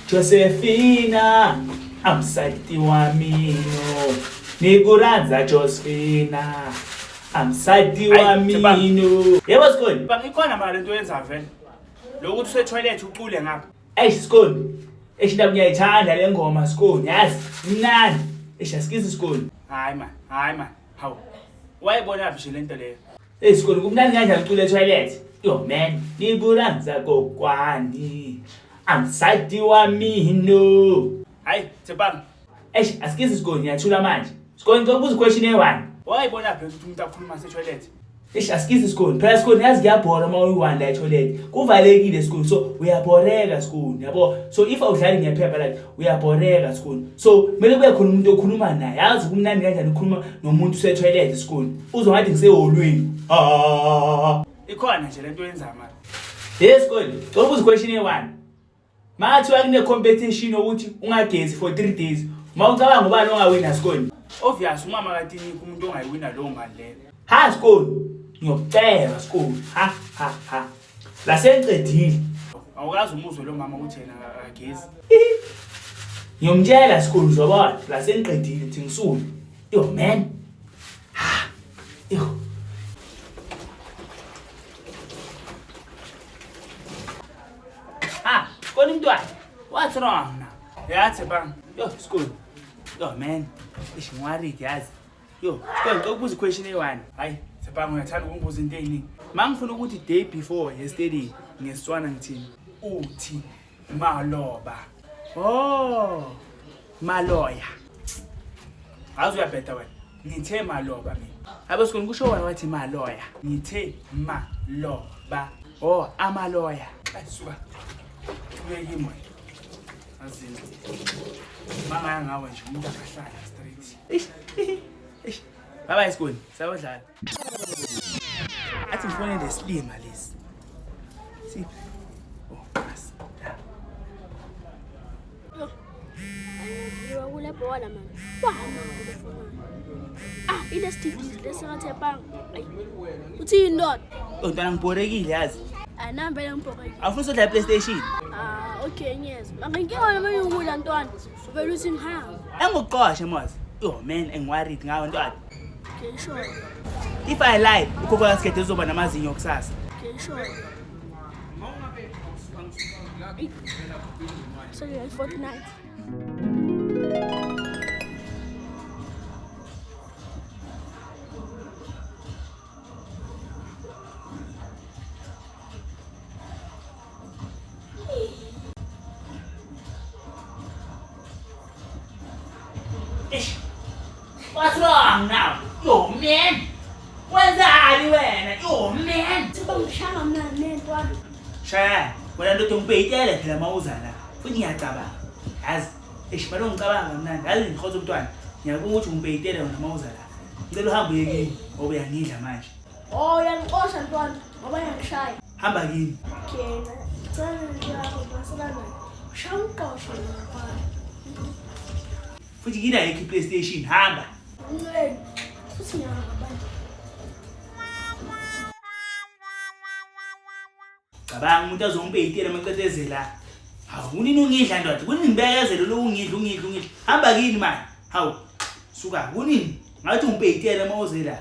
Josephina, amsati wamino. Nikuranza Josephina, amsati wamino. Yebo Skoni. Bangikhona manje into yenza vele. Lokuthi usetoilet ucule ngapha. Skoni. Ndaba ngiyayithanda le ngoma Skoni, yazi. Mnandi. Asikizi Skoni. Hayi man. Hawu. Wayibona phi le nto leyo? Skoni kumnandi kanjani ucule toilet? Yo man, nikuranza kokwani. Amsati wamino. Hayi, Tsebang. Asikizi Skoni, ngiyathula manje. Skoni ngokubuza question e1. Wayibona phi ukuthi umuntu akhuluma se-toilet? Asikizi Skoni. Phela Skoni yazi ngiyabhora uma uyi-1 la e-toilet. Kuvalekile Skoni. So uyabhoreka Skoni, yabo. So if awudlali ngiyaphepha like uyabhoreka Skoni. So kumele kube khona umuntu okhuluma naye. Yazi kumnandi kanjani ukukhuluma nomuntu se-toilet Skoni. Uzongathi ngiseholweni. Ikhona nje lento yenza manje. Yes Skoni. Ngokubuza question e1. Mathiwa kune competition ukuthi ungagezi for 3 days. Mawucabanga ubani ongawina Skoni? Obvious umama kaTini umuntu ongayiwina lowo mali leyo. Ha Skoni. Ngiyocela Skoni. Ha. La sengiqedile. Awukazi umuzwe lo mama ukuthi yena agezi. Ngiyomtshela Skoni uzobona. La sengiqedile thi ngisule. Yo man. Ha. Yo. Skoni mntwana. What's wrong now? Yeah, Tsebang. Yo Skoni. Yo man. Ngwaridi yazi. Yo, Skoni ngokubuza question e1. Hayi, Tsebang uyathanda ukungibuza into eyiningi. Mangifuna ukuthi day before yesterday ngesitswana ngithini? Uthi maloba. Oh. Maloya. Azu uyabheda wena. Ngithe maloba mina. Abe Skoni kusho wena wathi maloya. Ngithe maloba. Oh, amaloya. Ayisuka. Ubeke moya. Azini. Mangaya ngawe nje umuntu akahlala straight. Bye Skoni. Sawudlala. Athi ngifone lesilima lesi. Si. Oh, bas. Yo, kule bola man. Wahamba ngofona. Ile sticky lesingathe bang. Uthi indoda. Ntwana ngibhorekile yazi. Anambe ngibhokile. Awufuna ukudlala PlayStation? Okay, yes. Manginkinga noma ukudla ntwana. Uvela uthi ngihamba. Engoqoshe mos. Yo man, engworried ngawe ntwana. Okay, sure. If I lie, ukhokho kaSikhethe uzoba namazinyo kusasa. Okay, sure. Sorry, Fortnite. What's wrong now? Yo man. Wenzani wena? Yo man. Sibangishanga mina nentwana. Shaya, wena ndothi ngibheyitele phela mawuza la. Futhi ngiyacabanga. Yazi, balo ngicabanga mnandi. Yazi ngikhoza umntwana. Ngiyabona ukuthi ngibheyitele wena mawuza la. Ngicela uhambe yekini ngoba uyangidla manje. Oh, yangiqosha ntwana ngoba yangishaya. Hamba kini. Okay, tsana ngiyako basalana. Shangiqosha ntwana. Futhi kina yekhi PlayStation hamba. Ngeke. Futhi ngiyahamba. Cabanga umuntu azongibheyitela maqedezela. Hawu unini ungidla ndoda. Kunini ngibekezele lo ungidla. Hamba kini man. Hawu. Suka kunini? Ngathi ungibheyitela mawuzela.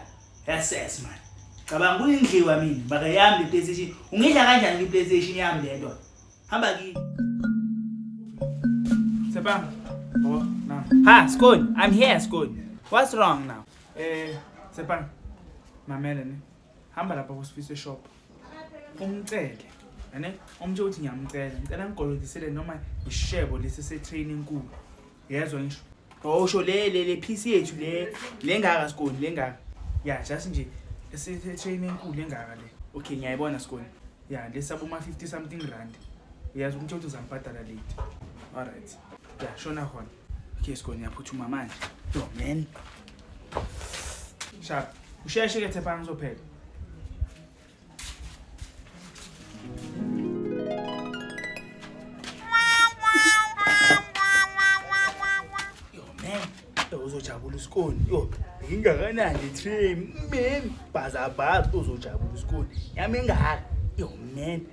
Yases man. Cabanga kunini ngidliwa mina. Baka yami PlayStation. Ungidla kanjani iPlayStation yami le ndoda? Hamba kini. Tsebang. Oh, now. Ha, Skoni. I'm here, Skoni. What's wrong now? Tsebang. Mamela ne. Hamba lapha kuSifiso shop. Umcele. Ane umthe uthi ngiyamcela. Ngicela ngigolodisele noma ishebo lesi se-training enkulu. Yezwa ngisho. Usho le PC yethu le ngaka Skoni, le ngaka. Yeah, just nje ese-training enkulu engaka le. Okay, ngiyayibona Skoni. Yeah, lesabo ma 50 something rand. Uyazi umthe uthi uzambhadala late. All right. Yeah, shona khona. Okay, Skoni yaphuthuma manje. Yo man. Sharp. Usheshe ke Tsebang uzophela. Uzojabula Skoni. Yo, ingakanani train man. Bhaza uzojabula Skoni. Yami engaka. Yo man.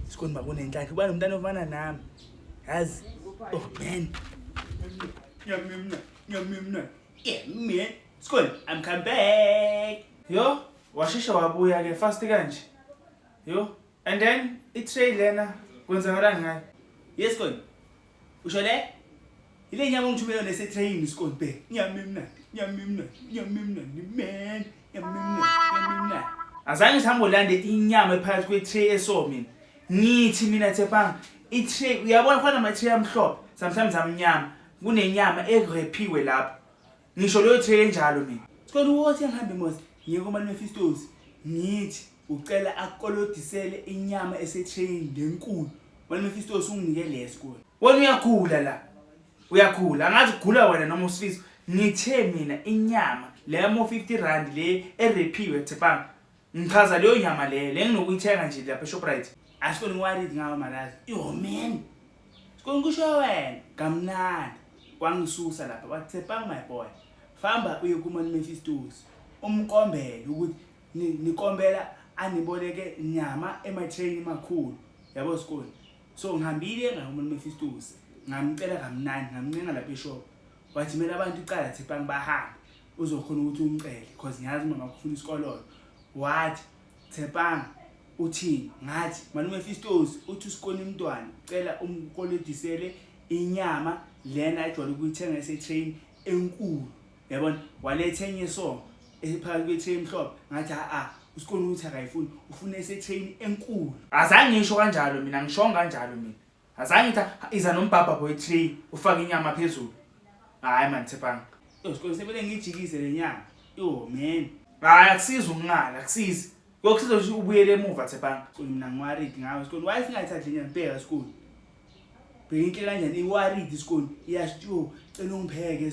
Skoni bakune inhlanhla. Ubani umntana ofana nami. Yazi, Oh man. Yeah man. School, I'm come back. Yo, washesha wabuya ke fast kanje. Yo, and then i-tray lena kwenzakalani ngayo? Yes school. Usho le? Ile nyama ngithumela nese train school be. Nyamimna man. Nyamimna. Azange sihambe lande inyama ephakathi kwe-tray eso mina. Ngithi mina Tshepang, i-tray uyabona khona ama-tray amhlophe, sometimes amnyama. Kunenyama egrephiwe lapho. Ngisho leyo tray enjalo mina. Sikole wothi ngihambe mos. Ngiye kuma Mephistos. Ngithi ucela akolodisele inyama ese-train lenkulu. Wena Mephistos unginike lesikole. Wena uyagula la. Uyagula. Angazi ugula wena noma usifisa. Ngithe mina inyama le mo 50 rand le erephiwe Tshepang. Ngichaza leyo nyama le nginokuyithenga nje lapha eShoprite. Asikole ngiwaridi ngawo malazi. Yo man. Sikole kusho wena kamnandi. Wangisusa lapha wathi Tshepang my boy. Famba uye kuma Mephistos. Umkombele ukuthi nikombela aniboleke inyama ema-train makhulu. Yabo sikole. So ngihambile ngakuma Mephistos. Ngamcela kamnandi ngamncenga lapha eShop. Wathi mina abantu iqala Tshepang bahambe. Uzokhona ukuthi umcele because ngiyazi mama kufuna isikolo. Wathi Tshepang uthini ngathi Mephistos uthi usikole umntwana cela umkolodisele inyama lena ajwayele ukuyithenga ese-train enkulu. Yabona waletha enye so ephakathi kwe-tray emhlophe ngathi usikole ukuthi akayifuni ufuna ese-train enkulu. Azange ngisho kanjalo mina ngishonga kanjalo mina. Azange ngithi iza nombhabha boy-tray ufaka inyama phezulu. Hayi man Tshepang. Yo sikole sebele ngijikise le nyama. Yo man. Hayi akusiza ungala akusizi. Kokusiza ukuthi ubuyele emuva Tshepang. So mina ngiwaridi ngawo sikole why singayithathi inyama pheka sikole. Bheke kanjani iwaridi sikole iyasho cela ungipheke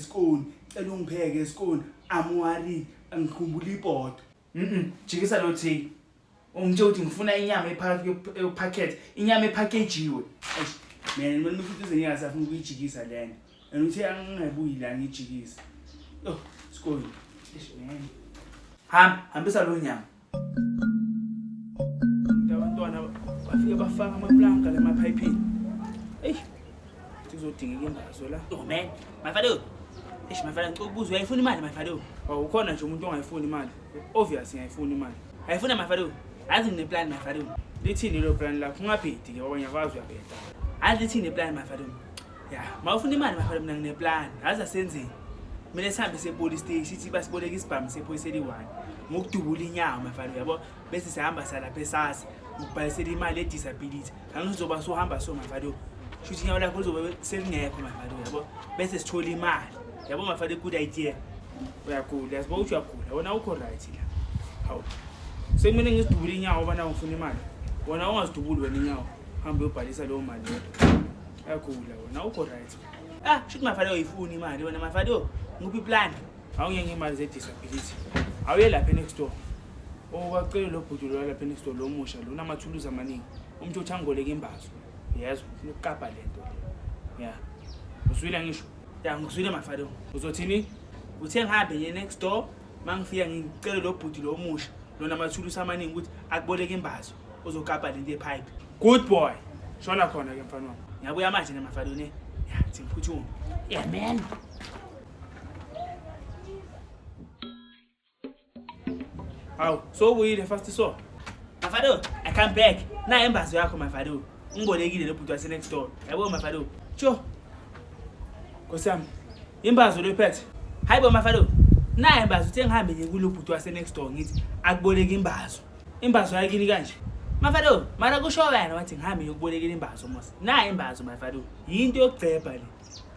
sikole amwaridi angikhumbula ibhodo. Jikisa lo tray. Ungitshela ukuthi ngifuna inyama ephakathi kwepacket, inyama epackagejiwe. Mina futhi ngingasafuna ukuyijikisa lento. And uthi angingabuyi la ngijikisa. Yo, sikole. Hambisa lo nyama. Abantwana bafike bafaka amaplanka lemapayipini. Sizodingeka imbazo la. Oh man, mafado. Mafado ngicela ukubuza uyayifuna imali mafado. Ukhona nje umuntu ongayifuni imali. Obvious ngiyayifuna imali. Ayifuna mafado. Azi ngine-plan mafado. Lithini lo plan lakho? Ungabhedi ke ngoba ngiyakwazi uyabheda. Azi lithini plan mafado. Ya, mawufuna imali mafado mina ngine-plan. Azi asenzeni. Mina sihambe sepolice station sithi basiboleka isibhamu sephoyisa eli-1. Ngokudubula inyawo mafado yabo bese sihamba salapha esasa. Ngibhalisela imali ye-disability. Angizoba sohamba so mafado. Shuthi inyawo lakho lizobe selingekho mafado yabo bese sithola imali. Yabo mafado good idea. Uyagula, yaziba ukuthi uyagula. Wona ukho right la. Hawu. Sekumele ngisidubule inyawo bana ngifuna imali. Wona ungazidubuli wena inyawo. Hamba uyobhalisa leyo mali yodwa. Uyagula wona ukho right. Shuthi mafado uyifuna imali wena mafado. Nguphi plan? Awuyenye imali ze-disability. Awuye lapha next door. Bacela lo bhudulo lapha next door lo musha lo namathuluzi amaningi. Umuntu uthi angoleke imbazo. Yazi ufuna ukukapa lento. Yeah. Uzwile ngisho? Ya ngizwile mafado. Uzothini? Uthe ngihambe nje next door mangifika ngicela lo bhudulo omusha lo namathuluzi amaningi ukuthi akuboleke imbazo uzokapa lento epipe. Good boy. Shona khona ke mfana wami. Ngiyabuya manje ne mafado ne. Ya ngiphuthuma. Yeah man. Hawu, so uyile fast so. Mafado, I come back. Na embazo yakho mafado. Ungibolekile lo bhuti wase next door. Yabo mafado. Tsho. Nkosiyami. Imbazo lephethe. Hayibo mafado. Na embazo uthe ngihambe nje kulo bhuti wase next door ngithi akuboleka imbazo. Imbazo yakini kanje. Mafado, mara kusho wena wathi ngihambe ukubolekela imbazo mos. Na imbazo mafado. Yinto yokugceba le.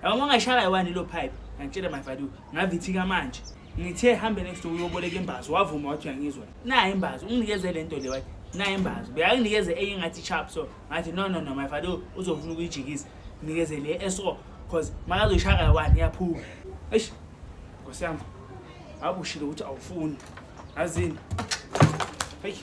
Yabo ngashaka yiwani lo pipe. Ngitshela mafado, ngavithika manje. Ngithe hambe next door uyoboleka imbazo wavuma wathi uyangizwa. Na imbazo unginikeze lento le wathi. Na imbazo. Beyanginikeze engathi sharp so. Ngathi no mafado uzofuna ukuyijikisa. Ninikeze le SO because makazoshaka yiwani yaphuma. Eish. Nkosiyami. Abushilo ukuthi awufuni. Azini. Hey.